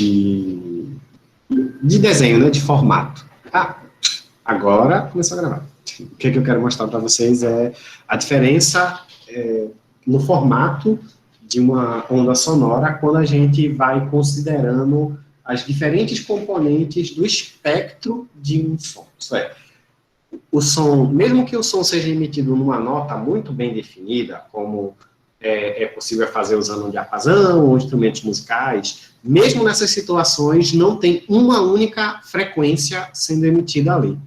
de desenho, né, de formato. Agora começou a gravar. O que eu quero mostrar para vocês é a diferença no formato de uma onda sonora quando a gente vai considerando as diferentes componentes do espectro de um som. Isso é, o som, mesmo que o som seja emitido numa nota muito bem definida, como é possível fazer usando um diapasão ou instrumentos musicais, mesmo nessas situações não tem uma única frequência sendo emitida ali.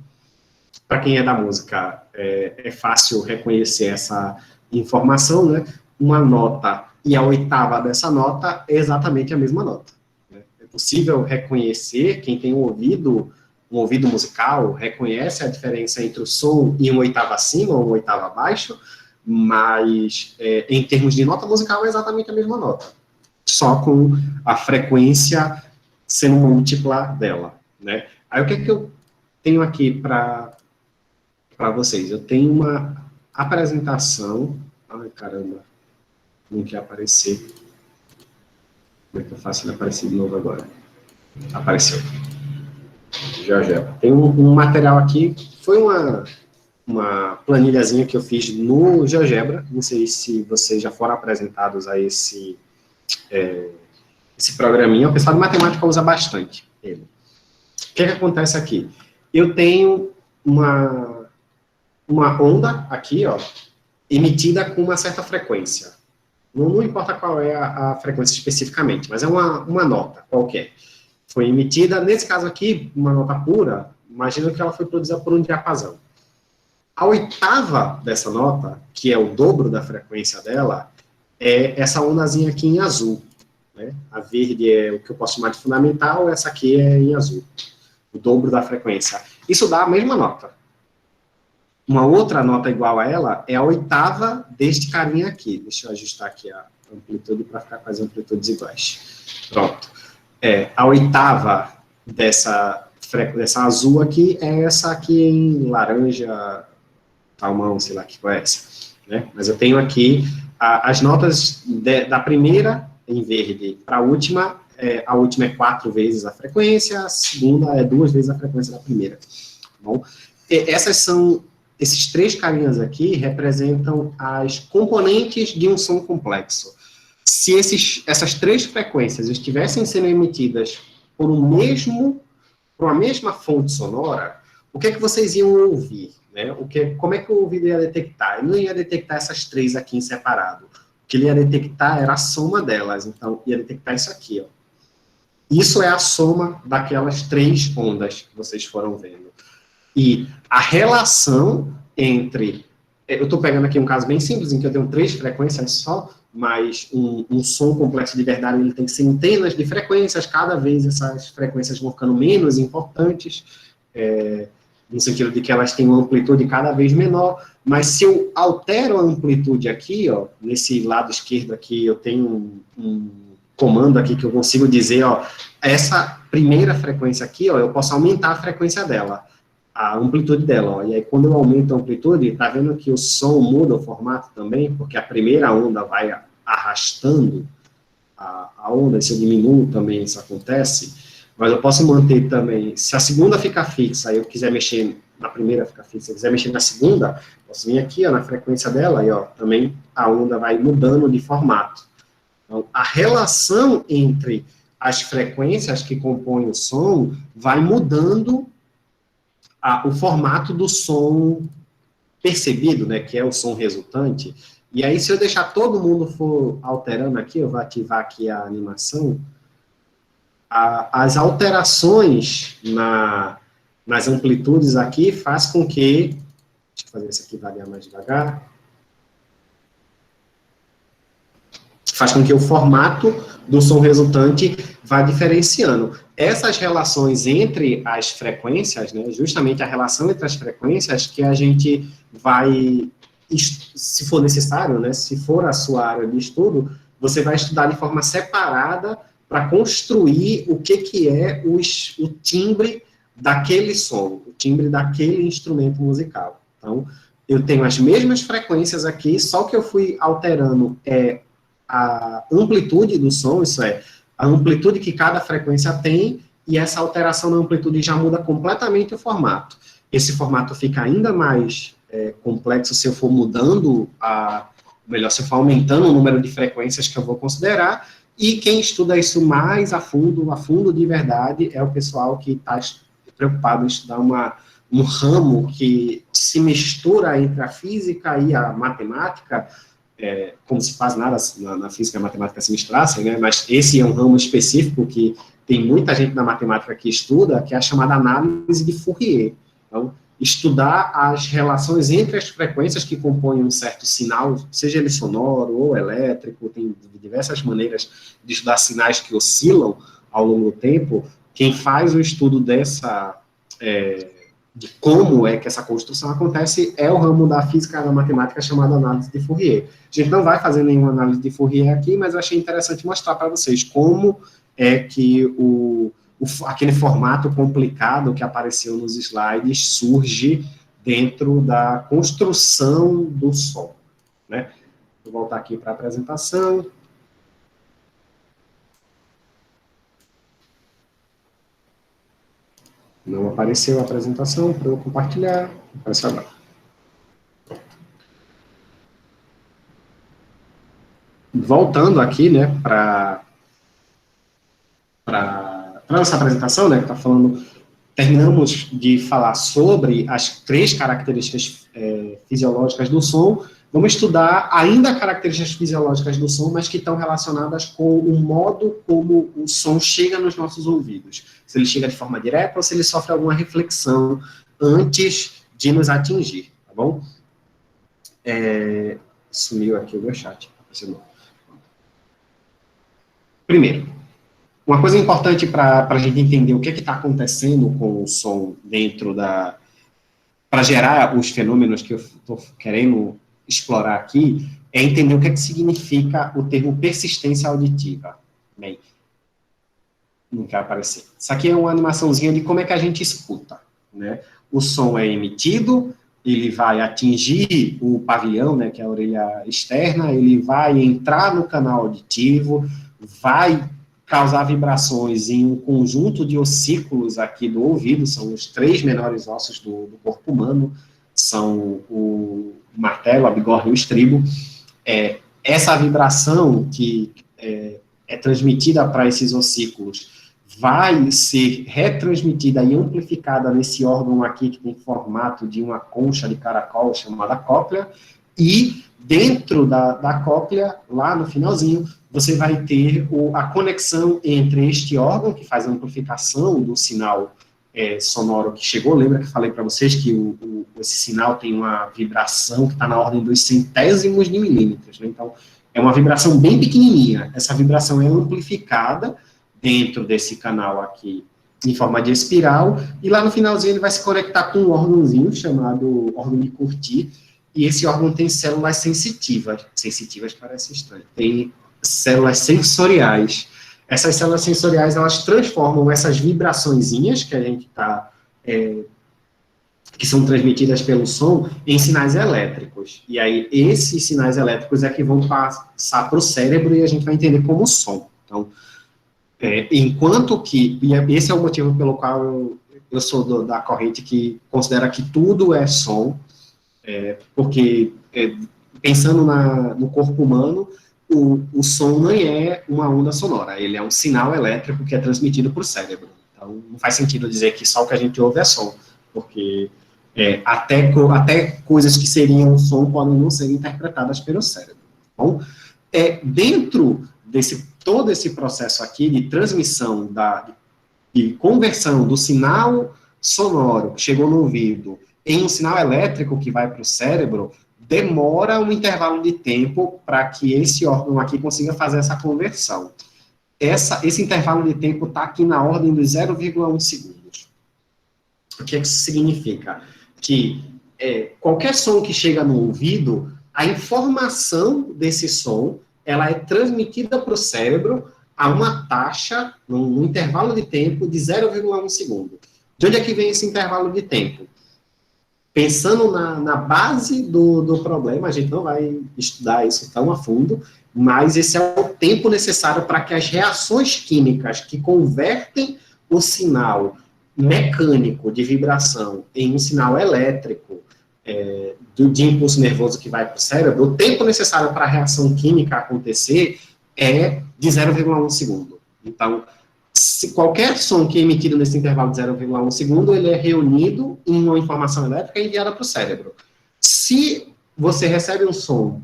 Para quem é da música, é fácil reconhecer essa informação, né? Uma nota e a oitava dessa nota é exatamente a mesma nota. Né? É possível reconhecer, quem tem um ouvido musical, reconhece a diferença entre o som e uma oitava acima ou uma oitava abaixo, mas em termos de nota musical é exatamente a mesma nota, só com a frequência sendo múltipla dela. Né? Aí o que eu tenho aqui para vocês? Eu tenho uma apresentação. Ai, caramba, não quer aparecer. Como é que eu faço ele aparecer de novo agora? Apareceu. GeoGebra. Tem um material aqui, foi uma planilhazinha que eu fiz no GeoGebra, não sei se vocês já foram apresentados a esse programinha, o pessoal de matemática usa bastante ele. O que acontece aqui? Eu tenho uma onda aqui, ó, emitida com uma certa frequência. Não importa qual é a frequência especificamente, mas é uma nota qualquer. Foi emitida, nesse caso aqui, uma nota pura, imagina que ela foi produzida por um diapasão. A oitava dessa nota, que é o dobro da frequência dela, é essa ondazinha aqui em azul. Né? A verde é o que eu posso chamar de fundamental, essa aqui é em azul. O dobro da frequência. Isso dá a mesma nota. Uma outra nota igual a ela é a oitava deste carinha aqui. Deixa eu ajustar aqui a amplitude para ficar com as amplitudes iguais. Pronto. A oitava dessa azul aqui é essa aqui em laranja, salmão, sei lá que qual é essa. Né? Mas eu tenho aqui as notas da primeira em verde para a última é 4 vezes a frequência, a segunda é 2 vezes a frequência da primeira. Bom, esses 3 carinhas aqui representam as componentes de um som complexo. Se essas 3 frequências estivessem sendo emitidas por uma mesma fonte sonora, o que é que vocês iam ouvir? Né? Como é que o ouvido ia detectar? Ele não ia detectar essas 3 aqui em separado. O que ele ia detectar era a soma delas. Então, ia detectar isso aqui. Ó. Isso é a soma daquelas 3 ondas que vocês foram vendo. E a relação entre... Eu estou pegando aqui um caso bem simples, em que eu tenho 3 frequências só, mas um som complexo de verdade ele tem centenas de frequências, cada vez essas frequências vão ficando menos importantes, no sentido de que elas têm uma amplitude cada vez menor, mas se eu altero a amplitude aqui, ó, nesse lado esquerdo aqui, eu tenho um comando aqui que eu consigo dizer, ó, essa primeira frequência aqui, ó, eu posso aumentar a frequência dela, a amplitude dela, ó, e aí quando eu aumento a amplitude, tá vendo que o som muda o formato também, porque a primeira onda vai arrastando a onda, se eu diminuo também isso acontece, mas eu posso manter também, se a segunda ficar fixa, e eu quiser mexer na primeira ficar fixa, se eu quiser mexer na segunda, posso vir aqui, ó, na frequência dela, e ó, também a onda vai mudando de formato. Então, a relação entre as frequências que compõem o som vai mudando o formato do som percebido, né, que é o som resultante. E aí, se eu deixar todo mundo for alterando aqui, eu vou ativar aqui a animação, as alterações nas amplitudes aqui faz com que... Deixa eu fazer isso aqui variar mais devagar. Faz com que o formato do som resultante vá diferenciando. Essas relações entre as frequências, né, justamente a relação entre as frequências que a gente vai, se for necessário, né, se for a sua área de estudo, você vai estudar de forma separada para construir o que é o timbre daquele som, o timbre daquele instrumento musical. Então, eu tenho as mesmas frequências aqui, só que eu fui alterando a amplitude do som, isso é, a amplitude que cada frequência tem, e essa alteração na amplitude já muda completamente o formato. Esse formato fica ainda mais complexo se eu for mudando, se eu for aumentando o número de frequências que eu vou considerar, e quem estuda isso mais a fundo de verdade, é o pessoal que está preocupado em estudar um ramo que se mistura entre a física e a matemática, como se faz nada na física e a matemática se misturassem, né? Mas esse é um ramo específico que tem muita gente na matemática que estuda, que é a chamada análise de Fourier. Então, estudar as relações entre as frequências que compõem um certo sinal, seja ele sonoro ou elétrico, tem diversas maneiras de estudar sinais que oscilam ao longo do tempo. Quem faz o estudo de como é que essa construção acontece é o ramo da física e da matemática chamado análise de Fourier. A gente não vai fazer nenhuma análise de Fourier aqui, mas eu achei interessante mostrar para vocês como é que aquele formato complicado que apareceu nos slides surge dentro da construção do som, né? Vou voltar aqui para a apresentação. Não apareceu a apresentação para eu compartilhar. Apareceu agora. Voltando aqui, né, para nossa apresentação, né, que está falando, terminamos de falar sobre as 3 características fisiológicas do som. Vamos estudar ainda características fisiológicas do som, mas que estão relacionadas com o modo como o som chega nos nossos ouvidos. Se ele chega de forma direta ou se ele sofre alguma reflexão antes de nos atingir, tá bom? Sumiu aqui o meu chat. Primeiro, uma coisa importante para a gente entender o que está acontecendo com o som dentro para gerar os fenômenos que eu estou querendo explorar aqui, é entender o que significa o termo persistência auditiva. Bem, não quer aparecer. Isso aqui é uma animaçãozinha de como é que a gente escuta, né? O som é emitido, ele vai atingir o pavilhão, né, que é a orelha externa, ele vai entrar no canal auditivo, vai causar vibrações em um conjunto de ossículos aqui do ouvido, são os 3 menores ossos do corpo humano, são o martelo, a bigorna e o estribo. Essa vibração que é transmitida para esses ossículos vai ser retransmitida e amplificada nesse órgão aqui, que tem formato de uma concha de caracol, chamada cóclea, e dentro da cóclea, lá no finalzinho, você vai ter a conexão entre este órgão, que faz a amplificação do sinal sonoro que chegou. Lembra que falei para vocês que esse sinal tem uma vibração que está na ordem dos centésimos de milímetros, né? Então, é uma vibração bem pequenininha. Essa vibração é amplificada dentro desse canal aqui, em forma de espiral, e lá no finalzinho ele vai se conectar com um órgãozinho chamado órgão de Corti, e esse órgão tem células sensitivas parece estranho, tem células sensoriais. Essas células sensoriais, elas transformam essas vibraçõezinhas que a gente está, que são transmitidas pelo som, em sinais elétricos. E aí, esses sinais elétricos é que vão passar para o cérebro e a gente vai entender como som. Então, enquanto que, e esse é o motivo pelo qual eu sou da corrente que considera que tudo é som, porque, pensando no corpo humano, o som não é uma onda sonora, ele é um sinal elétrico que é transmitido para o cérebro. Então, não faz sentido dizer que só o que a gente ouve é som, porque até coisas que seriam som podem não ser interpretadas pelo cérebro. Então, dentro todo esse processo aqui de transmissão, de conversão do sinal sonoro que chegou no ouvido em um sinal elétrico que vai para o cérebro, demora um intervalo de tempo para que esse órgão aqui consiga fazer essa conversão. Esse intervalo de tempo está aqui na ordem dos 0,1 segundos. O que isso significa? Que qualquer som que chega no ouvido, a informação desse som, ela é transmitida para o cérebro a uma taxa, num intervalo de tempo de 0,1 segundo. De onde é que vem esse intervalo de tempo? pensando na base do problema, a gente não vai estudar isso tão a fundo, mas esse é o tempo necessário para que as reações químicas que convertem o sinal mecânico de vibração em um sinal elétrico de impulso nervoso que vai para o cérebro, o tempo necessário para a reação química acontecer é de 0,1 segundo. Então, se qualquer som que é emitido nesse intervalo de 0,1 segundo, ele é reunido em uma informação elétrica e enviada para o cérebro. Se você recebe um som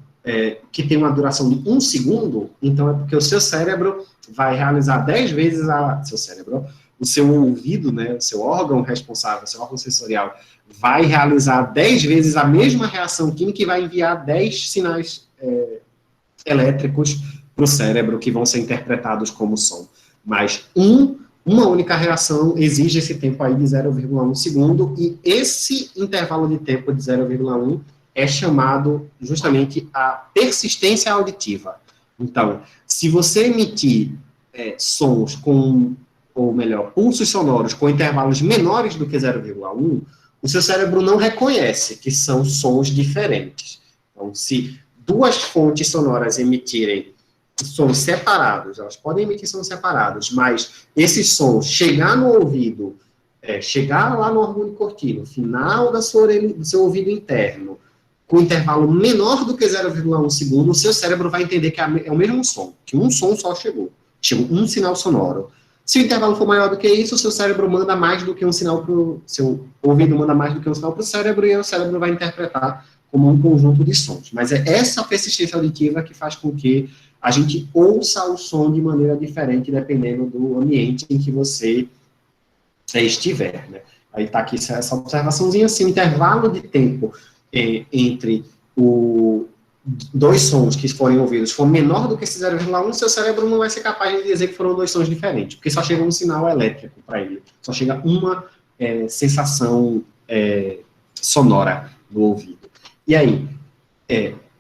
que tem uma duração de 1 segundo, então é porque o seu cérebro vai realizar 10 vezes o seu ouvido, né, o seu órgão responsável, o seu órgão sensorial, vai realizar 10 vezes a mesma reação química e vai enviar 10 sinais elétricos para o cérebro que vão ser interpretados como som. Mas uma única reação exige esse tempo aí de 0,1 segundo, e esse intervalo de tempo de 0,1 é chamado justamente a persistência auditiva. Então, se você emitir sons pulsos sonoros com intervalos menores do que 0,1, o seu cérebro não reconhece que são sons diferentes. Então, se duas fontes sonoras emitirem sons separados, elas podem emitir sons separados, mas esses sons chegar no ouvido, chegar lá no órgão cortino, final da sua orelha, do seu ouvido interno, com intervalo menor do que 0,1 segundo, o seu cérebro vai entender que é o mesmo som, que um som só chegou um sinal sonoro. Se o intervalo for maior do que isso, o seu cérebro manda mais do que um sinal para o seu ouvido, manda mais do que um sinal para o cérebro, e o cérebro vai interpretar como um conjunto de sons. Mas é essa persistência auditiva que faz com que a gente ouça o som de maneira diferente, dependendo do ambiente em que você estiver, né? Aí está aqui essa observaçãozinha, assim, o intervalo de tempo entre dois sons que forem ouvidos for menor do que esse 0,1, seu cérebro não vai ser capaz de dizer que foram dois sons diferentes, porque só chega um sinal elétrico para ele, só chega uma sensação sonora do ouvido. E aí,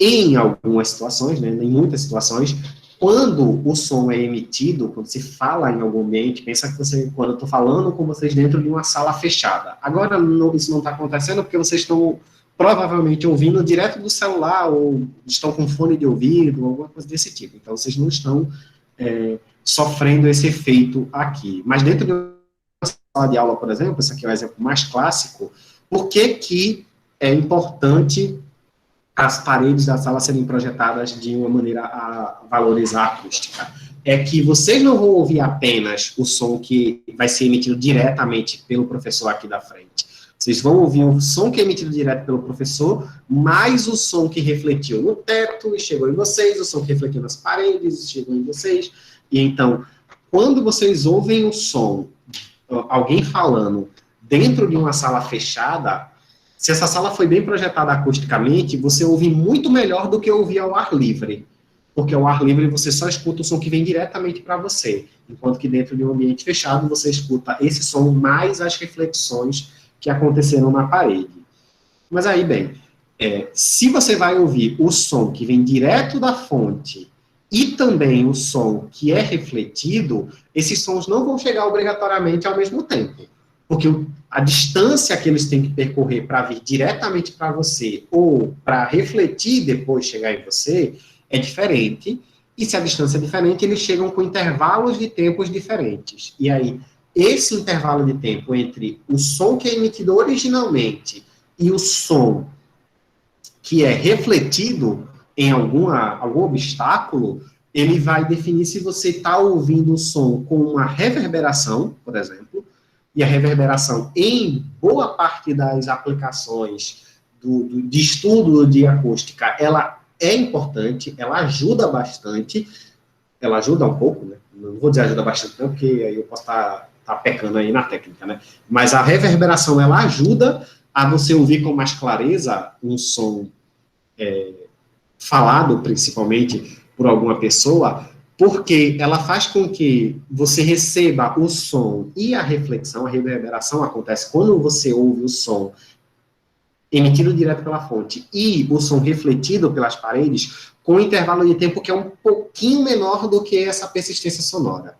em algumas situações, né, em muitas situações, quando o som é emitido, quando se fala em algum ambiente, pensa que quando eu estou falando com vocês dentro de uma sala fechada. Agora, isso não está acontecendo porque vocês estão provavelmente ouvindo direto do celular, ou estão com fone de ouvido, alguma coisa desse tipo. Então, vocês não estão sofrendo esse efeito aqui. Mas dentro de uma sala de aula, por exemplo, esse aqui é o exemplo mais clássico, por que é importante as paredes da sala serem projetadas de uma maneira a valorizar a acústica? É que vocês não vão ouvir apenas o som que vai ser emitido diretamente pelo professor aqui da frente. Vocês vão ouvir o som que é emitido direto pelo professor, mais o som que refletiu no teto e chegou em vocês, o som que refletiu nas paredes e chegou em vocês. E então, quando vocês ouvem o som, alguém falando dentro de uma sala fechada, se essa sala foi bem projetada acusticamente, você ouve muito melhor do que ouvir ao ar livre. Porque ao ar livre você só escuta o som que vem diretamente para você, enquanto que dentro de um ambiente fechado você escuta esse som mais as reflexões que aconteceram na parede. Mas aí, bem, se você vai ouvir o som que vem direto da fonte e também o som que é refletido, esses sons não vão chegar obrigatoriamente ao mesmo tempo. Porque a distância que eles têm que percorrer para vir diretamente para você ou para refletir e depois chegar em você é diferente. E se a distância é diferente, eles chegam com intervalos de tempos diferentes. E aí, esse intervalo de tempo entre o som que é emitido originalmente e o som que é refletido em algum obstáculo, ele vai definir se você está ouvindo o som com uma reverberação, por exemplo, e a reverberação, em boa parte das aplicações de estudo de acústica, ela é importante, ela ajuda bastante, ela ajuda um pouco, né? Não vou dizer ajuda bastante, não, porque aí eu posso estar pecando aí na técnica, né? Mas a reverberação, ela ajuda a você ouvir com mais clareza um som falado, principalmente, por alguma pessoa, porque ela faz com que você receba o som e a reflexão, a reverberação acontece quando você ouve o som emitido direto pela fonte e o som refletido pelas paredes, com um intervalo de tempo que é um pouquinho menor do que essa persistência sonora.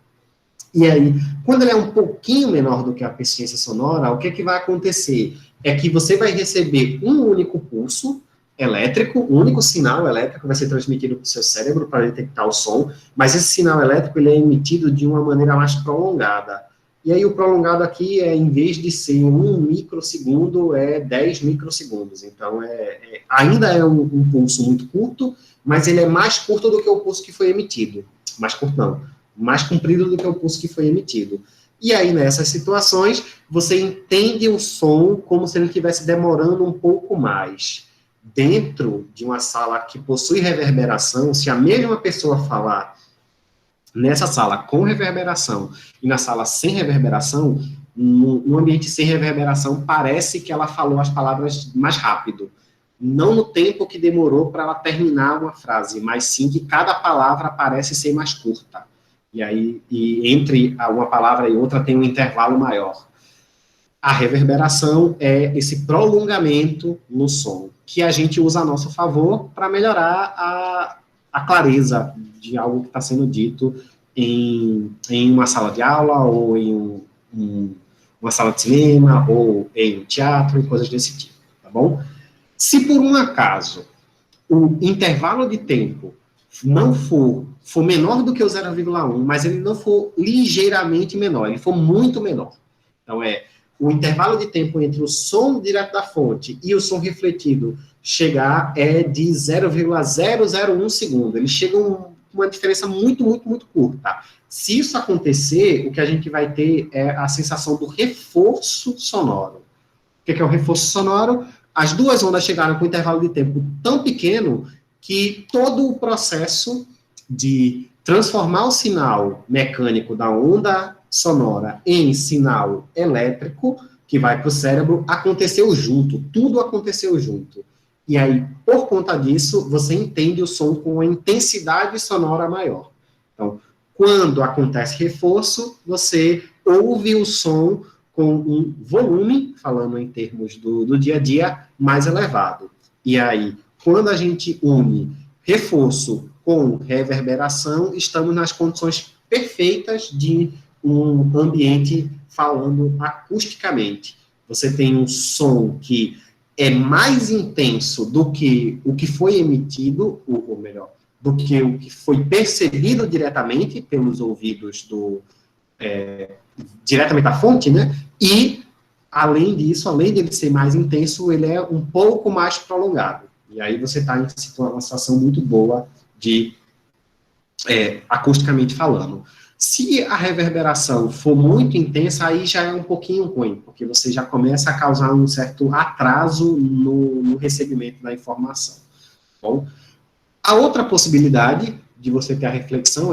E aí, quando ele é um pouquinho menor do que a persistência sonora, o que vai acontecer? é que você vai receber um único pulso elétrico, um único sinal elétrico vai ser transmitido para o seu cérebro para detectar o som, mas esse sinal elétrico ele é emitido de uma maneira mais prolongada. E aí o prolongado aqui é, em vez de ser 1 microsegundo, é 10 microsegundos. Então, ainda é um pulso muito curto, mas ele é mais curto do que o pulso que foi emitido. Mais curto não, mais comprido do que o pulso que foi emitido. E aí, nessas situações, você entende o som como se ele estivesse demorando um pouco mais. Dentro de uma sala que possui reverberação, se a mesma pessoa falar nessa sala com reverberação e na sala sem reverberação, no ambiente sem reverberação, parece que ela falou as palavras mais rápido. Não no tempo que demorou para ela terminar uma frase, mas sim que cada palavra parece ser mais curta. E aí, entre uma palavra e outra tem um intervalo maior. A reverberação é esse prolongamento no som, que a gente usa a nosso favor para melhorar a clareza de algo que está sendo dito em uma sala de aula, ou em uma sala de cinema, ou em um teatro, coisas desse tipo, tá bom? Se por um acaso o intervalo de tempo não for menor do que o 0,1, mas ele não for ligeiramente menor, ele for muito menor. Então, o intervalo de tempo entre o som direto da fonte e o som refletido chegar de 0,001 segundo. Eles chegam uma diferença muito, muito, muito curta. Se isso acontecer, o que a gente vai ter é a sensação do reforço sonoro. O que é o reforço sonoro? As duas ondas chegaram com um intervalo de tempo tão pequeno que todo o processo de transformar o sinal mecânico da onda sonora em sinal elétrico, que vai para o cérebro, aconteceu junto, tudo aconteceu junto. E aí, por conta disso, você entende o som com uma intensidade sonora maior. Então, quando acontece reforço, você ouve o som com um volume, falando em termos do dia a dia, mais elevado. E aí, quando a gente une reforço com reverberação, estamos nas condições perfeitas de um ambiente falando acusticamente. Você tem um som que é mais intenso do que o que foi emitido, ou melhor, do que o que foi percebido diretamente pelos ouvidos diretamente da fonte, né? E, além disso, além de ele ser mais intenso, ele é um pouco mais prolongado. E aí você está em uma situação muito boa de acusticamente falando. Se a reverberação for muito intensa, aí já é um pouquinho ruim, porque você já começa a causar um certo atraso no recebimento da informação. Bom, a outra possibilidade de você ter a reflexão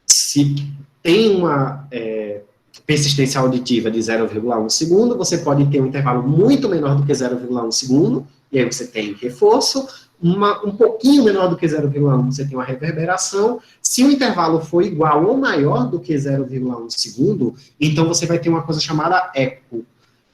se tem uma persistência auditiva de 0,1 segundo, você pode ter um intervalo muito menor do que 0,1 segundo, e aí você tem reforço, um pouquinho menor do que 0,1, você tem uma reverberação. Se o intervalo for igual ou maior do que 0,1 segundo, então você vai ter uma coisa chamada eco.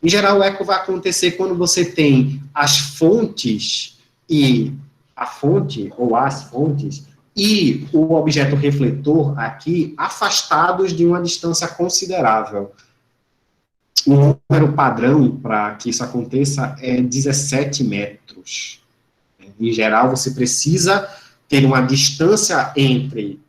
Em geral, o eco vai acontecer quando você tem as fontes e a fonte, ou as fontes, e o objeto refletor aqui afastados de uma distância considerável. O número padrão para que isso aconteça é 17 metros. Em geral, você precisa ter uma distância entre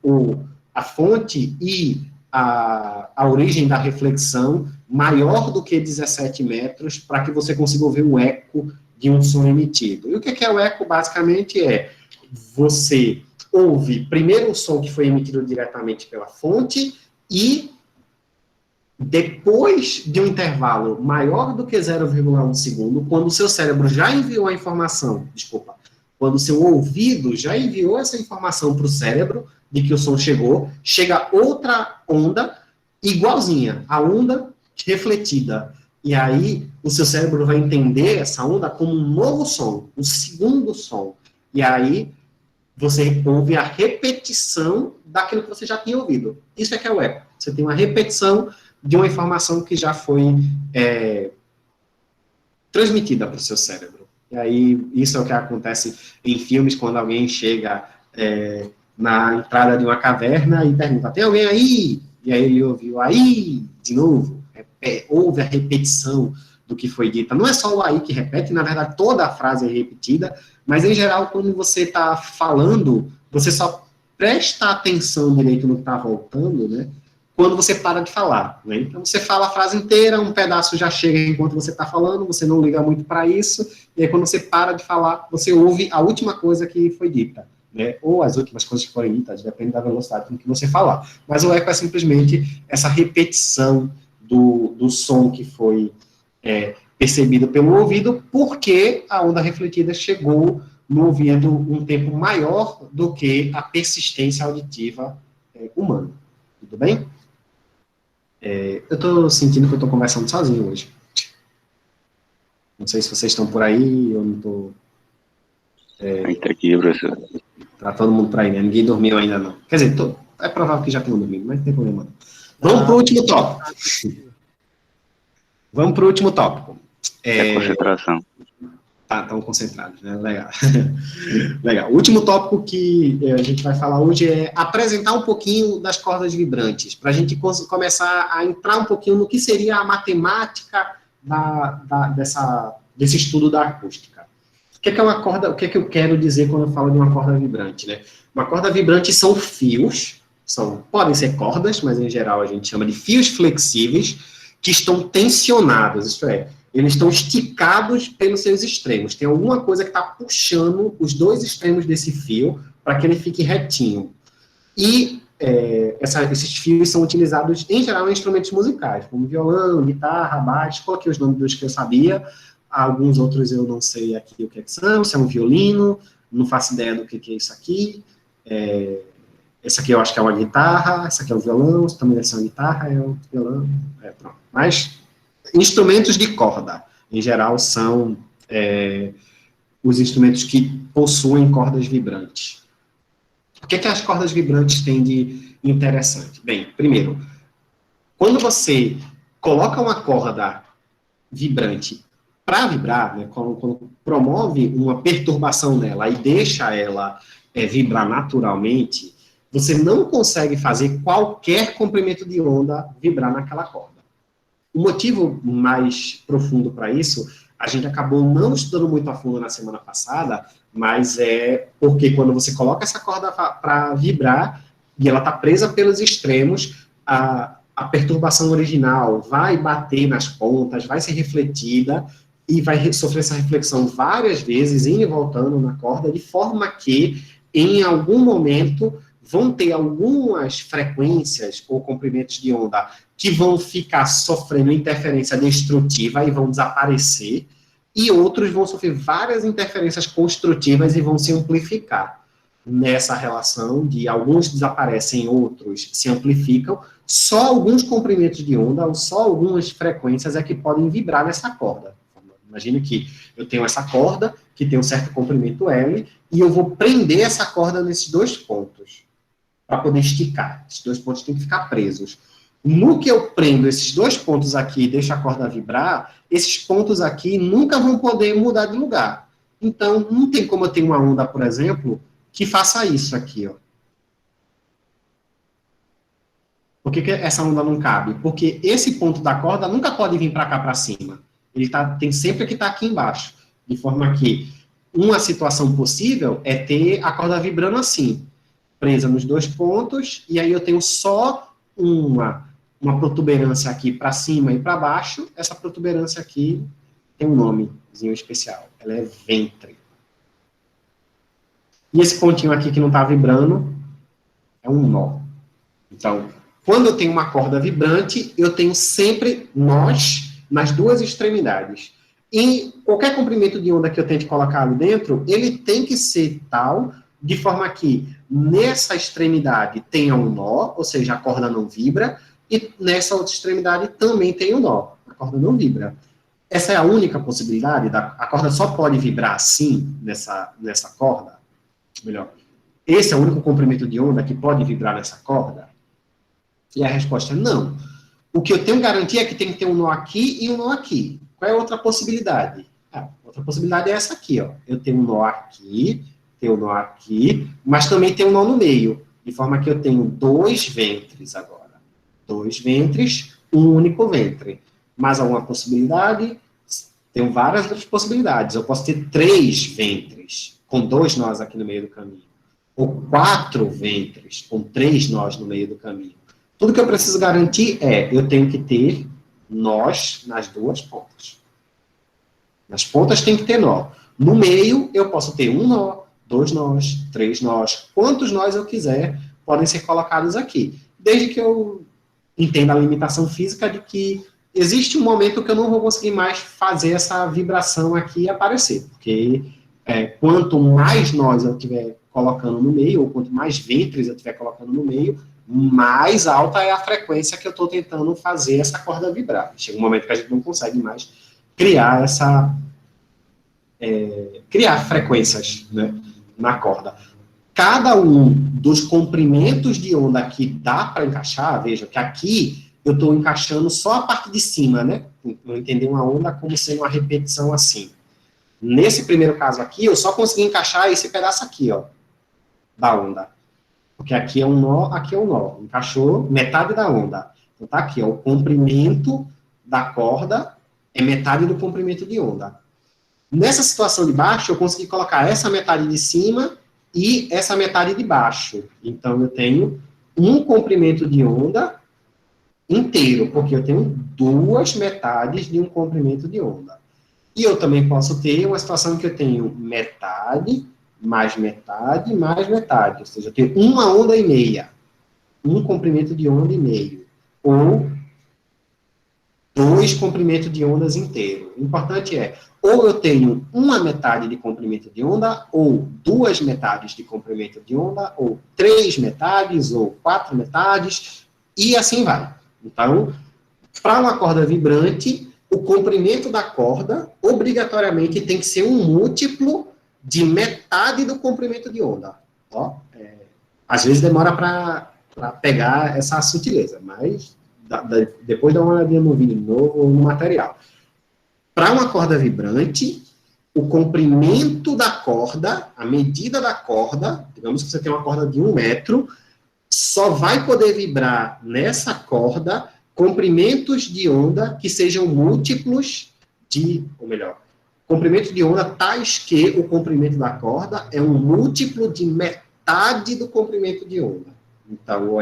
a fonte e a origem da reflexão maior do que 17 metros para que você consiga ouvir o eco de um som emitido. E o que é o eco? Basicamente você ouve primeiro o som que foi emitido diretamente pela fonte e depois de um intervalo maior do que 0,1 segundo, quando o seu cérebro já enviou a informação, quando o seu ouvido já enviou essa informação para o cérebro de que o som chegou, chega outra onda igualzinha, a onda refletida. E aí o seu cérebro vai entender essa onda como um novo som, um segundo som. E aí você ouve a repetição daquilo que você já tinha ouvido. Isso é o eco. Você tem uma repetição de uma informação que já foi transmitida para o seu cérebro. E aí, isso é o que acontece em filmes, quando alguém chega na entrada de uma caverna e pergunta, tem alguém aí? E aí ele ouviu, aí, de novo. Houve a repetição do que foi dita. Não é só o aí que repete, na verdade, toda a frase é repetida, mas, em geral, quando você está falando, você só presta atenção direito no que está voltando, né, quando você para de falar, né? Então, você fala a frase inteira, um pedaço já chega enquanto você está falando, você não liga muito para isso, e aí, quando você para de falar, você ouve a última coisa que foi dita, né? Ou as últimas coisas que forem ditas, depende da velocidade com que você falar. Mas o eco é simplesmente essa repetição do som que foi percebido pelo ouvido, porque a onda refletida chegou no ouvido um tempo maior do que a persistência auditiva humana. Tudo bem? Eu estou sentindo que eu estou conversando sozinho hoje. Não sei se vocês estão por aí, eu não estou... A gente tá aqui, professor. Tá todo mundo por aí, né? Ninguém dormiu ainda, não. Quer dizer, é provável que já tenham dormido, mas não tem problema não. Vamos para o último tópico. Vamos para o último tópico. Concentração. Tá, estão concentrados, né? Legal. Legal. O último tópico que a gente vai falar hoje é apresentar um pouquinho das cordas vibrantes, para a gente começar a entrar um pouquinho no que seria a matemática desse estudo da acústica. O que é uma corda? O que é que eu quero dizer quando eu falo de uma corda vibrante, né? Uma corda vibrante são fios, podem ser cordas, mas em geral a gente chama de fios flexíveis, que estão tensionados, isto é, eles estão esticados pelos seus extremos. Tem alguma coisa que está puxando os dois extremos desse fio para que ele fique retinho. E esses fios são utilizados, em geral, em instrumentos musicais, como violão, guitarra, baixo. Coloquei os nomes dos que eu sabia. Alguns outros eu não sei aqui o que são. Se é um violino, não faço ideia do que é isso aqui. Esse aqui eu acho que é uma guitarra, esse aqui é um violão, isso também deve ser uma guitarra, é um violão, pronto. Mas instrumentos de corda, em geral, são os instrumentos que possuem cordas vibrantes. O que as cordas vibrantes têm de interessante? Bem, primeiro, quando você coloca uma corda vibrante para vibrar, né, quando promove uma perturbação nela e deixa ela vibrar naturalmente, você não consegue fazer qualquer comprimento de onda vibrar naquela corda. O motivo mais profundo para isso, a gente acabou não estudando muito a fundo na semana passada, mas é porque quando você coloca essa corda para vibrar, e ela está presa pelos extremos, a perturbação original vai bater nas pontas, vai ser refletida, e vai sofrer essa reflexão várias vezes, indo e voltando na corda, de forma que, em algum momento, vão ter algumas frequências ou comprimentos de onda que vão ficar sofrendo interferência destrutiva e vão desaparecer, e outros vão sofrer várias interferências construtivas e vão se amplificar. Nessa relação de alguns desaparecem, outros se amplificam, só alguns comprimentos de onda ou só algumas frequências é que podem vibrar nessa corda. Imagina que eu tenho essa corda, que tem um certo comprimento L, e eu vou prender essa corda nesses dois pontos, para poder esticar. Esses dois pontos têm que ficar presos. No que eu prendo esses dois pontos aqui e deixo a corda vibrar, esses pontos aqui nunca vão poder mudar de lugar. Então, não tem como eu ter uma onda, por exemplo, que faça isso aqui, ó. Por que essa onda não cabe? Porque esse ponto da corda nunca pode vir para cá, para cima. Ele tem sempre que estar aqui embaixo. De forma que uma situação possível é ter a corda vibrando assim, presa nos dois pontos, e aí eu tenho só uma protuberância aqui para cima e para baixo. Essa protuberância aqui tem um nomezinho especial. Ela é ventre. E esse pontinho aqui que não está vibrando é um nó. Então, quando eu tenho uma corda vibrante, eu tenho sempre nós nas duas extremidades. E qualquer comprimento de onda que eu tente colocar ali dentro, ele tem que ser tal, de forma que nessa extremidade tenha um nó, ou seja, a corda não vibra, e nessa outra extremidade também tem um nó, a corda não vibra. Essa é a única possibilidade, a corda só pode vibrar assim, nessa corda? Melhor, esse é o único comprimento de onda que pode vibrar nessa corda? E a resposta é não. O que eu tenho garantia é que tem que ter um nó aqui e um nó aqui. Qual é a outra possibilidade? Outra possibilidade é essa aqui, ó. Eu tenho um nó aqui, tenho um nó aqui, mas também tem um nó no meio, de forma que eu tenho dois ventres agora. Dois ventres, um único ventre. Mais alguma possibilidade? Tenho várias outras possibilidades. Eu posso ter 3 ventres, com 2 nós aqui no meio do caminho. Ou 4 ventres, com 3 nós no meio do caminho. Tudo que eu preciso garantir eu tenho que ter nós nas 2 pontas. Nas pontas tem que ter nó. No meio, eu posso ter 1 nó, 2 nós, 3 nós. Quantos nós eu quiser podem ser colocados aqui. Desde que eu entenda a limitação física de que existe um momento que eu não vou conseguir mais fazer essa vibração aqui aparecer. Porque quanto mais nós eu estiver colocando no meio, ou quanto mais ventres eu estiver colocando no meio, mais alta é a frequência que eu estou tentando fazer essa corda vibrar. Chega um momento que a gente não consegue mais criar criar frequências, né, na corda. Cada um dos comprimentos de onda que dá para encaixar, veja que aqui eu estou encaixando só a parte de cima, né? Eu entendi uma onda como sendo uma repetição assim. Nesse primeiro caso aqui, eu só consegui encaixar esse pedaço aqui, ó, da onda. Porque aqui é um nó, aqui é um nó. Encaixou metade da onda. Então tá aqui, ó, o comprimento da corda é metade do comprimento de onda. Nessa situação de baixo, eu consegui colocar essa metade de cima e essa metade de baixo. Então, eu tenho um comprimento de onda inteiro, porque eu tenho 2 metades de um comprimento de onda. E eu também posso ter uma situação em que eu tenho metade, mais metade, mais metade. Ou seja, eu tenho 1 onda e meia. Um comprimento de onda e meio. Ou 2 comprimentos de ondas inteiros. O importante ou eu tenho 1 metade de comprimento de onda, ou 2 metades de comprimento de onda, ou 3 metades, ou 4 metades, e assim vai. Então, para uma corda vibrante, o comprimento da corda, obrigatoriamente, tem que ser um múltiplo de metade do comprimento de onda. Ó, às vezes demora para pegar essa sutileza, mas depois dá uma olhadinha no vídeo novo ou no material. Para uma corda vibrante, o comprimento da corda, a medida da corda, digamos que você tem uma corda de 1 metro, só vai poder vibrar nessa corda comprimentos de onda que sejam múltiplos ou melhor, comprimentos de onda tais que o comprimento da corda é um múltiplo de metade do comprimento de onda. Então,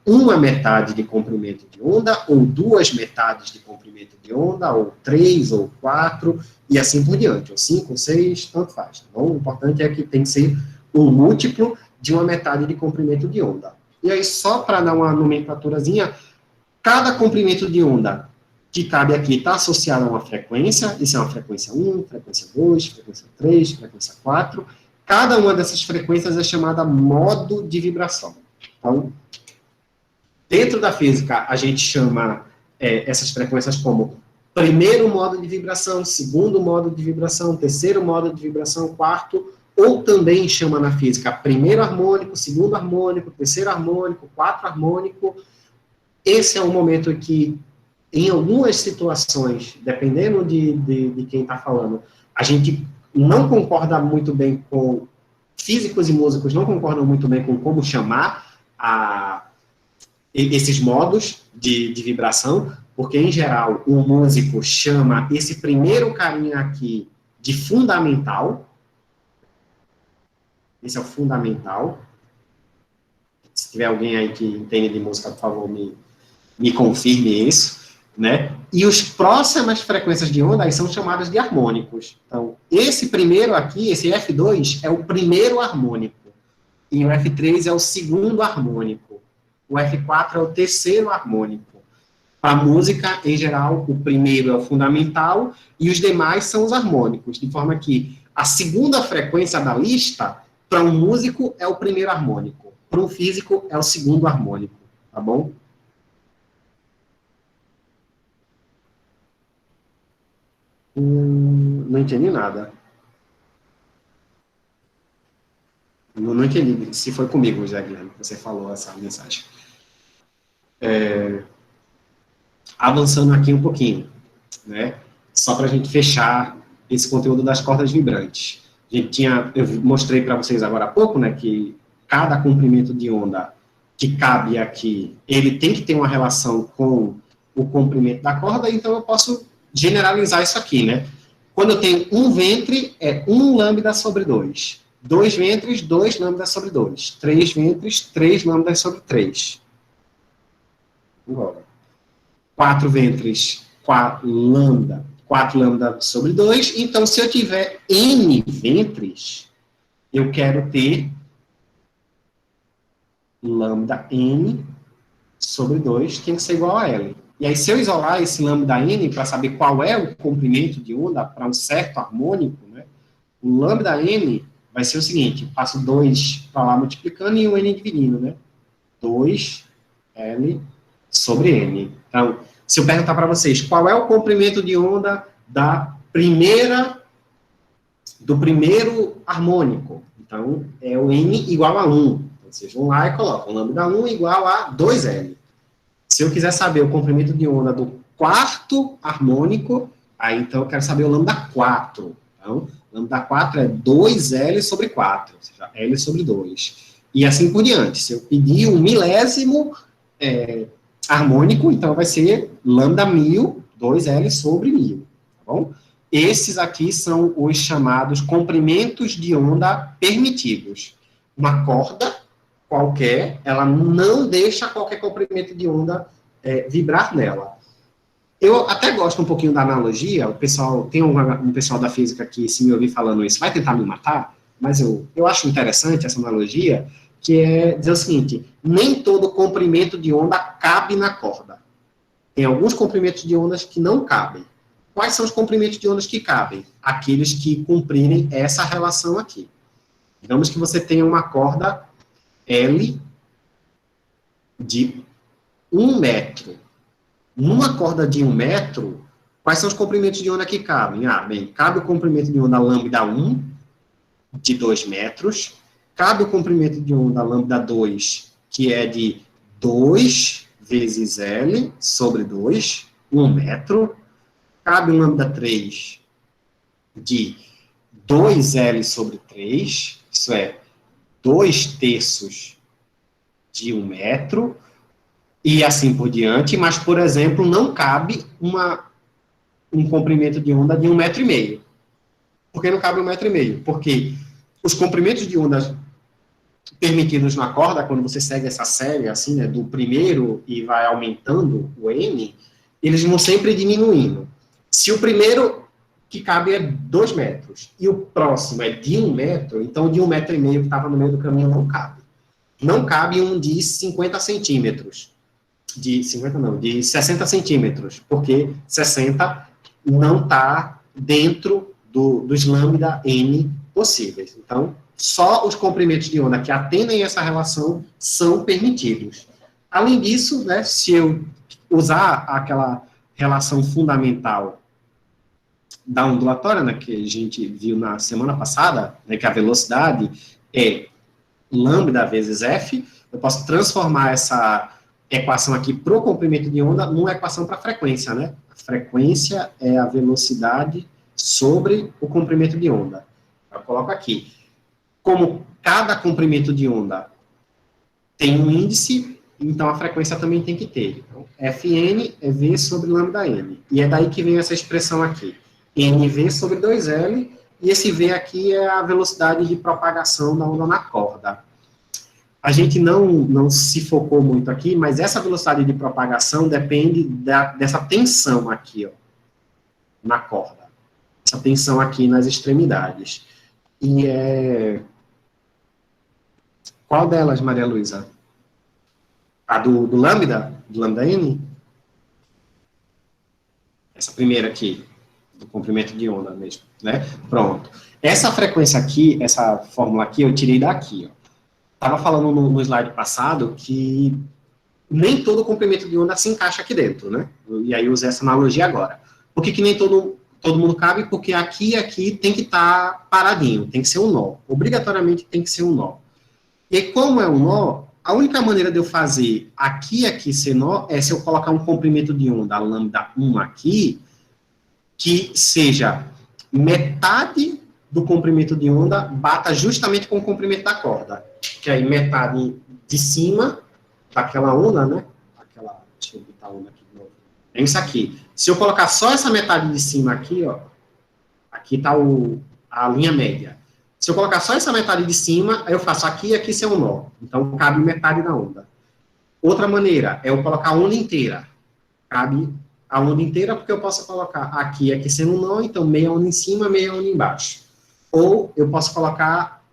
1 metade de comprimento de onda, ou 2 metades de comprimento de onda, ou 3, ou 4, e assim por diante, ou 5, ou 6, tanto faz. Então, o importante é que tem que ser um múltiplo de 1 metade de comprimento de onda. E aí, só para dar uma nomenclaturazinha, cada comprimento de onda que cabe aqui está associado a uma frequência, isso é uma frequência 1, frequência 2, frequência 3, frequência 4. Cada uma dessas frequências é chamada modo de vibração. Então, dentro da física, a gente chama essas frequências como primeiro modo de vibração, segundo modo de vibração, terceiro modo de vibração, quarto, ou também chama na física primeiro harmônico, segundo harmônico, terceiro harmônico, quarto harmônico. Esse é um momento que, em algumas situações, dependendo de quem está falando, a gente não concorda muito bem com, físicos e músicos não concordam muito bem com como chamar esses modos de vibração, porque, em geral, o músico chama esse primeiro carinha aqui de fundamental. Esse é o fundamental. Se tiver alguém aí que entende de música, por favor, me confirme isso, né? E as próximas frequências de onda aí são chamadas de harmônicos. Então, esse primeiro aqui, esse F2, é o primeiro harmônico. E o F3 é o segundo harmônico. O F4 é o terceiro harmônico. Para a música, em geral, o primeiro é o fundamental e os demais são os harmônicos, de forma que a segunda frequência da lista, para um músico, é o primeiro harmônico. Para um físico, é o segundo harmônico. Tá bom? Não entendi nada. Não entendi se foi comigo, Zé Guilherme, que você falou essa mensagem. Avançando aqui um pouquinho, né? Só para a gente fechar esse conteúdo das cordas vibrantes. Eu mostrei para vocês agora há pouco, né, que cada comprimento de onda que cabe aqui, ele tem que ter uma relação com o comprimento da corda, então eu posso generalizar isso aqui, né? Quando eu tenho um ventre, é 1 lambda sobre 2. 2 ventres, 2 lambdas sobre 2. 3 ventres, 3 lambdas sobre 3. Agora, 4 ventres, 4 lambda sobre 2. Então, se eu tiver N ventres, eu quero ter lambda N sobre 2 tem que ser igual a L. E aí, se eu isolar esse lambda N para saber qual é o comprimento de onda para um certo harmônico, né, o lambda N vai ser o seguinte, passo 2 para lá multiplicando e o N dividindo, né? 2L sobre N. Então, se eu perguntar para vocês qual é o comprimento de onda do primeiro harmônico, então, é o N igual a 1. Então, vocês vão lá e colocam lambda 1 igual a 2L. Se eu quiser saber o comprimento de onda do quarto harmônico, aí então eu quero saber o lambda 4. Então, lambda 4 é 2L sobre 4, ou seja, L sobre 2. E assim por diante. Se eu pedir um milésimo harmônico, então vai ser lambda 1000, 2L sobre 1000. Tá bom? Esses aqui são os chamados comprimentos de onda permitidos. Uma corda qualquer, ela não deixa qualquer comprimento de onda vibrar nela. Eu até gosto um pouquinho da analogia, o pessoal, tem um pessoal da física que, se me ouvir falando isso, vai tentar me matar, mas eu acho interessante essa analogia, que é dizer o seguinte, nem todo comprimento de onda cabe na corda. Tem alguns comprimentos de ondas que não cabem. Quais são os comprimentos de ondas que cabem? Aqueles que cumprirem essa relação aqui. Digamos que você tenha uma corda L de 1 metro. Numa corda de 1 metro, quais são os comprimentos de onda que cabem? Bem, cabe o comprimento de onda lambda 1, de 2 metros, cabe o comprimento de onda lambda 2, que é de 2 vezes L sobre 2, 1 metro, cabe o lambda 3 de 2L sobre 3, isso é, 2/3 de 1 metro, e assim por diante, mas, por exemplo, não cabe um comprimento de onda de 1,5 metro. Por que não cabe 1,5 metro? Porque os comprimentos de ondas permitidos na corda, quando você segue essa série, assim, né, do primeiro e vai aumentando o N, eles vão sempre diminuindo. Se o primeiro que cabe é 2 metros, e o próximo é de 1 metro, então de 1,5 metro que estava no meio do caminho não cabe. Não cabe um de 50 centímetros. De 60 centímetros, porque 60 não está dentro dos lambda N possíveis. Então, só os comprimentos de onda que atendem essa relação são permitidos. Além disso, né, se eu usar aquela relação fundamental da ondulatória, né, que a gente viu na semana passada, né, que a velocidade é lambda vezes F, eu posso transformar essa equação aqui para o comprimento de onda numa equação para frequência, né? A frequência é a velocidade sobre o comprimento de onda. Eu coloco aqui. Como cada comprimento de onda tem um índice, então a frequência também tem que ter. Então, Fn é V sobre lambda n. E é daí que vem essa expressão aqui. Nv sobre 2L, e esse V aqui é a velocidade de propagação da onda na corda. A gente não se focou muito aqui, mas essa velocidade de propagação depende dessa tensão aqui, ó, na corda. Essa tensão aqui nas extremidades. E qual delas, Maria Luísa? A do lambda? Do lambda n? Essa primeira aqui, do comprimento de onda mesmo, né? Pronto. Essa frequência aqui, essa fórmula aqui, eu tirei daqui, ó. Estava falando no slide passado que nem todo comprimento de onda se encaixa aqui dentro, né? E aí eu usei essa analogia agora. Por que nem todo mundo cabe? Porque aqui e aqui tem que estar paradinho, tem que ser um nó. Obrigatoriamente tem que ser um nó. E aí, como é um nó, a única maneira de eu fazer aqui e aqui ser nó é se eu colocar um comprimento de onda lambda 1 aqui, que seja metade do comprimento de onda bata justamente com o comprimento da corda. Que aí metade de cima daquela onda, né? Deixa eu botar a onda aqui de novo. É isso aqui. Se eu colocar só essa metade de cima aqui, ó, Aqui está a linha média. Se eu colocar só essa metade de cima, aí eu faço aqui e aqui ser um nó. Então, cabe metade da onda. Outra maneira é eu colocar a onda inteira. Cabe a onda inteira, porque eu posso colocar aqui e aqui sendo um nó, então meia onda em cima, meia onda embaixo. Ou eu posso colocar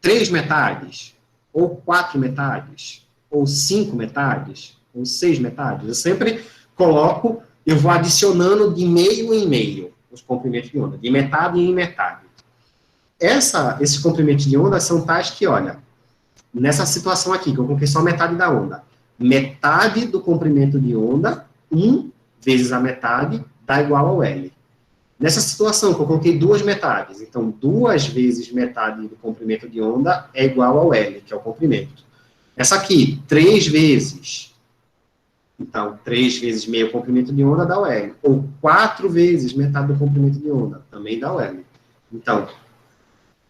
3 metades, ou 4 metades, ou 5 metades, ou 6 metades. Eu sempre coloco, eu vou adicionando de meio em meio os comprimentos de onda, de metade em metade. Esses comprimentos de onda são tais que, olha, nessa situação aqui, que eu coloquei só metade da onda, metade do comprimento de onda, 1 vezes a metade, dá igual ao L. Nessa situação, que eu coloquei 2 metades, então 2 vezes metade do comprimento de onda é igual ao L, que é o comprimento. Essa aqui, 3 vezes, então 3 vezes meio comprimento de onda dá o L. Ou 4 vezes metade do comprimento de onda, também dá o L. Então,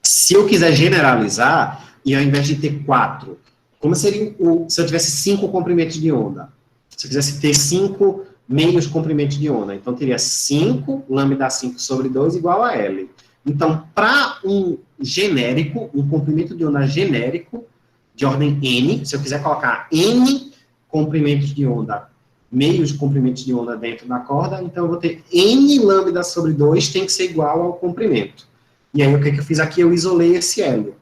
se eu quiser generalizar, e ao invés de ter 4, como seria se eu tivesse 5 comprimentos de onda? Se eu quisesse ter 5 meios comprimentos de onda, então teria 5, lambda 5 sobre 2 igual a L. Então, para um genérico, um comprimento de onda genérico, de ordem N, se eu quiser colocar N comprimentos de onda, meios de comprimentos de onda dentro da corda, então eu vou ter N lambda sobre 2 tem que ser igual ao comprimento. E aí, o que eu fiz aqui? Eu isolei esse L,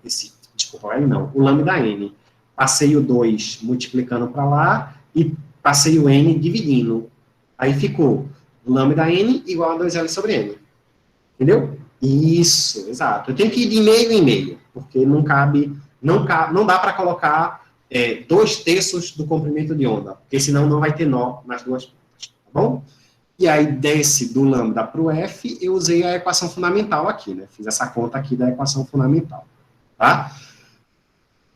desculpa, o L não, o lambda N. Passei o 2 multiplicando para lá e passei o N dividindo. Aí ficou lambda N igual a 2L sobre N. Entendeu? Isso, exato. Eu tenho que ir de meio em meio, porque não dá para colocar 2/3 do comprimento de onda, porque senão não vai ter nó nas duas partes, tá bom? E aí, desce do lambda para o F, eu usei a equação fundamental aqui, né? Fiz essa conta aqui da equação fundamental, tá?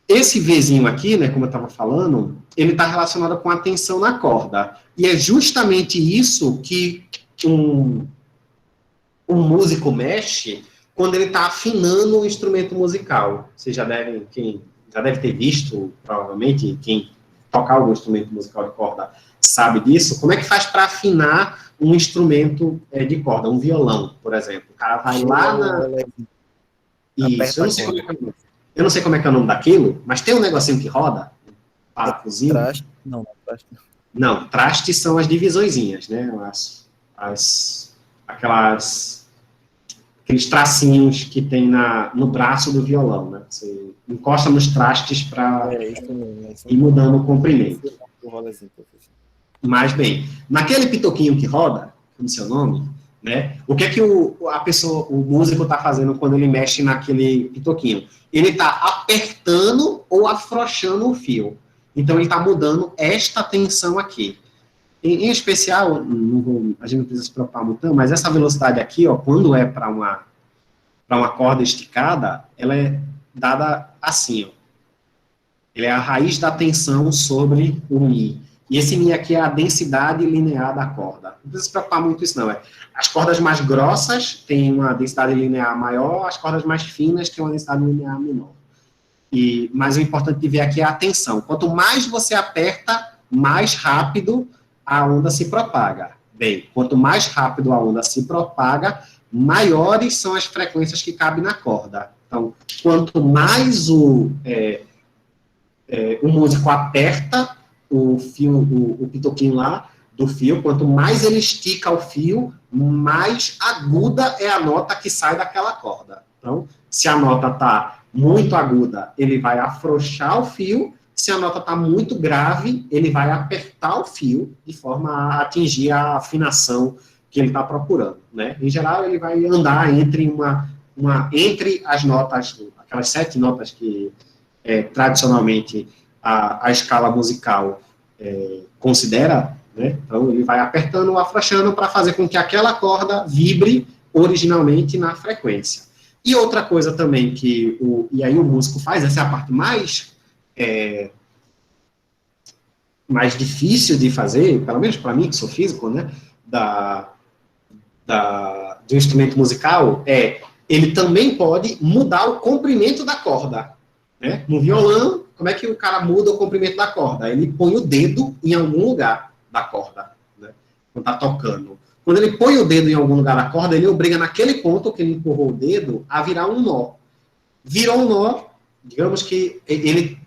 Esse Vzinho aqui, né, como eu estava falando, ele está relacionado com a tensão na corda. E é justamente isso que um músico mexe quando ele está afinando um instrumento musical. Vocês quem já deve ter visto, provavelmente, quem toca algum instrumento musical de corda sabe disso. Como é que faz para afinar um instrumento de corda, um violão, por exemplo? O cara vai lá na... Isso, eu não sei como é que é o nome daquilo, mas tem um negocinho que roda, parafusinho. Traste? Não, traste não. Não, traste são as divisõezinhas, né? Aqueles tracinhos que tem no braço do violão, né? Você encosta nos trastes para ir mudando o comprimento. Mas, bem, naquele pitoquinho que roda, como seu nome, né? O que é que o músico está fazendo quando ele mexe naquele pitoquinho? Ele está apertando ou afrouxando o fio. Então, ele está mudando esta tensão aqui. Em especial, a gente não precisa se preocupar muito, mas essa velocidade aqui, ó, quando é para uma corda esticada, ela é dada assim, ó. Ele é a raiz da tensão sobre o Mi. E esse Mi aqui é a densidade linear da corda. Não precisa se preocupar muito com isso, não. As cordas mais grossas têm uma densidade linear maior, as cordas mais finas têm uma densidade linear menor. Mas o importante de ver aqui é a tensão. Quanto mais você aperta, mais rápido a onda se propaga. Bem, quanto mais rápido a onda se propaga, maiores são as frequências que cabem na corda. Então, quanto mais o músico aperta o fio, o pitoquinho lá do fio, quanto mais ele estica o fio, mais aguda é a nota que sai daquela corda. Então, se a nota está muito aguda, ele vai afrouxar o fio. Se a nota está muito grave, ele vai apertar o fio de forma a atingir a afinação que ele está procurando, né? Em geral, ele vai andar entre entre as notas, aquelas 7 notas que tradicionalmente a escala musical considera, né? Então, ele vai apertando ou afrouxando para fazer com que aquela corda vibre originalmente na frequência. E outra coisa também e aí o músico faz, essa é a parte mais difícil de fazer, pelo menos para mim, que sou físico, né, do instrumento musical, ele também pode mudar o comprimento da corda, né? No violão, como é que o cara muda o comprimento da corda? Ele põe o dedo em algum lugar da corda, né, quando está tocando. Quando ele põe o dedo em algum lugar da corda, ele obriga naquele ponto que ele empurrou o dedo a virar um nó. Virou um nó, digamos que ele,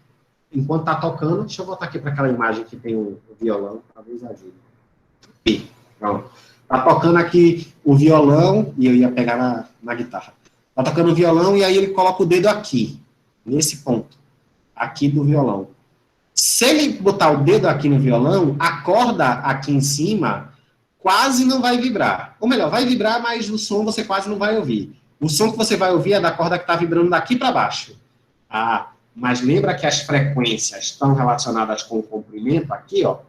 enquanto está tocando, deixa eu voltar aqui para aquela imagem que tem o violão, talvez ajude. Pronto. Está tocando aqui o violão, e eu ia pegar na guitarra. Está tocando o violão, e aí ele coloca o dedo aqui, nesse ponto, aqui do violão. Se ele botar o dedo aqui no violão, a corda aqui em cima quase não vai vibrar. Ou melhor, vai vibrar, mas o som você quase não vai ouvir. O som que você vai ouvir é da corda que está vibrando daqui para baixo. Ah, mas lembra que as frequências estão relacionadas com o comprimento aqui, ó.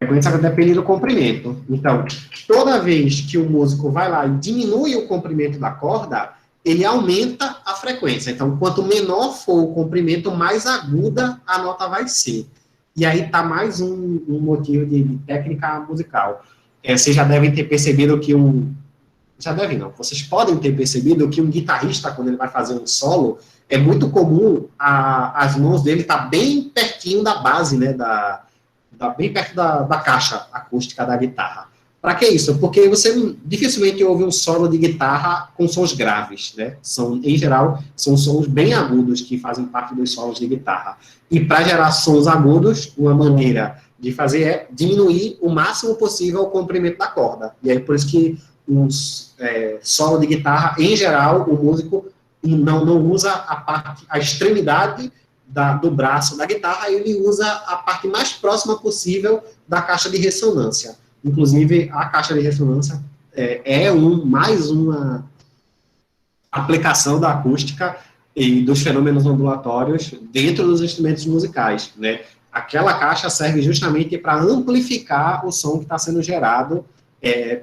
A frequência depende do comprimento. Então, toda vez que o músico vai lá e diminui o comprimento da corda, ele aumenta a frequência. Então, quanto menor for o comprimento, mais aguda a nota vai ser. E aí está mais um motivo de técnica musical. Vocês já devem ter percebido que já devem não, vocês podem ter percebido que um guitarrista, quando ele vai fazer um solo, é muito comum as mãos dele estar bem pertinho da base, né, bem perto da caixa acústica da guitarra. Para que isso? Porque você dificilmente ouve um solo de guitarra com sons graves, né? Em geral, são sons bem agudos que fazem parte dos solos de guitarra. E para gerar sons agudos, uma maneira de fazer é diminuir o máximo possível o comprimento da corda. E aí, por isso que solo de guitarra, em geral, o músico não usa a extremidade do braço da guitarra, ele usa a parte mais próxima possível da caixa de ressonância. Inclusive, a caixa de ressonância mais uma aplicação da acústica e dos fenômenos ondulatórios dentro dos instrumentos musicais, né? Aquela caixa serve justamente para amplificar o som que está sendo gerado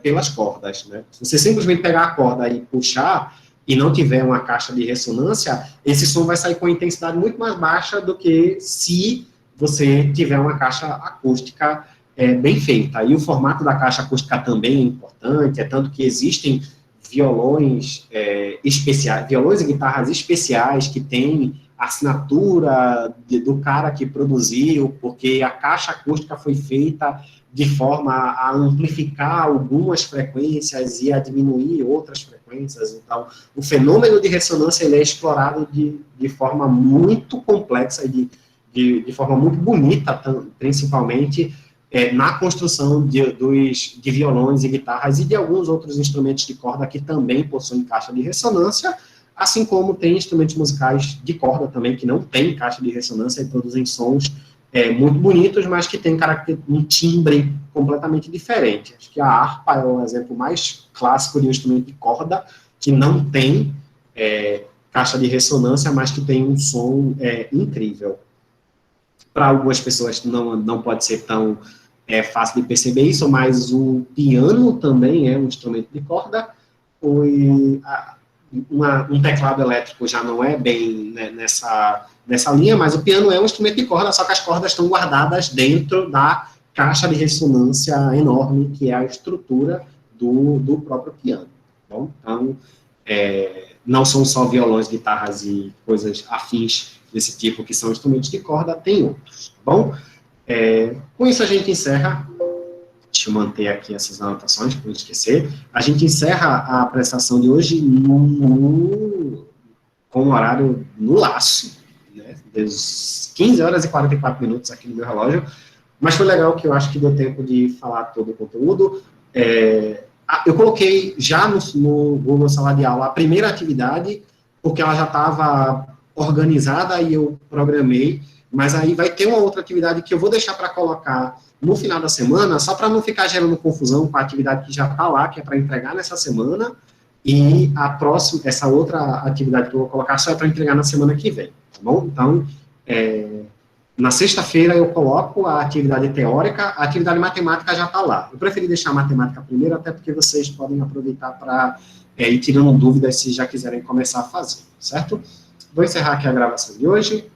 pelas cordas, né? Se você simplesmente pegar a corda e puxar e não tiver uma caixa de ressonância, esse som vai sair com uma intensidade muito mais baixa do que se você tiver uma caixa acústica bem feita. E o formato da caixa acústica também é importante, tanto que existem violões especiais, violões e guitarras especiais que têm a assinatura do cara que produziu, porque a caixa acústica foi feita de forma a amplificar algumas frequências e a diminuir outras frequências. Então, o fenômeno de ressonância ele é explorado de forma muito complexa e de forma muito bonita, principalmente na construção de violões e guitarras e de alguns outros instrumentos de corda que também possuem caixa de ressonância, assim como tem instrumentos musicais de corda também que não têm caixa de ressonância e produzem sons muito bonitos, mas que têm um timbre completamente diferente. Acho que a harpa é o exemplo mais clássico de um instrumento de corda que não tem caixa de ressonância, mas que tem um som incrível. Para algumas pessoas não pode ser tão fácil de perceber isso, mas o piano também é um instrumento de corda. Um teclado elétrico já não é bem nessa linha, mas o piano é um instrumento de corda, só que as cordas estão guardadas dentro da caixa de ressonância enorme, que é a estrutura do próprio piano. Bom, então, não são só violões, guitarras e coisas afins desse tipo que são instrumentos de corda, tem outros, tá bom? Com isso a gente encerra. Deixa eu manter aqui essas anotações, para não esquecer. A gente encerra a apresentação de hoje com o horário no laço, né? Das 15 horas e 44 minutos aqui no meu relógio, mas foi legal que eu acho que deu tempo de falar todo o conteúdo. Eu coloquei já no Google Sala de Aula a primeira atividade, porque ela já estava organizada e eu programei, mas aí vai ter uma outra atividade que eu vou deixar para colocar no final da semana, só para não ficar gerando confusão com a atividade que já está lá, que é para entregar nessa semana, e essa outra atividade que eu vou colocar só é para entregar na semana que vem, tá bom? Então, na sexta-feira eu coloco a atividade teórica, a atividade matemática já está lá. Eu preferi deixar a matemática primeiro, até porque vocês podem aproveitar para ir tirando dúvidas se já quiserem começar a fazer, certo? Vou encerrar aqui a gravação de hoje.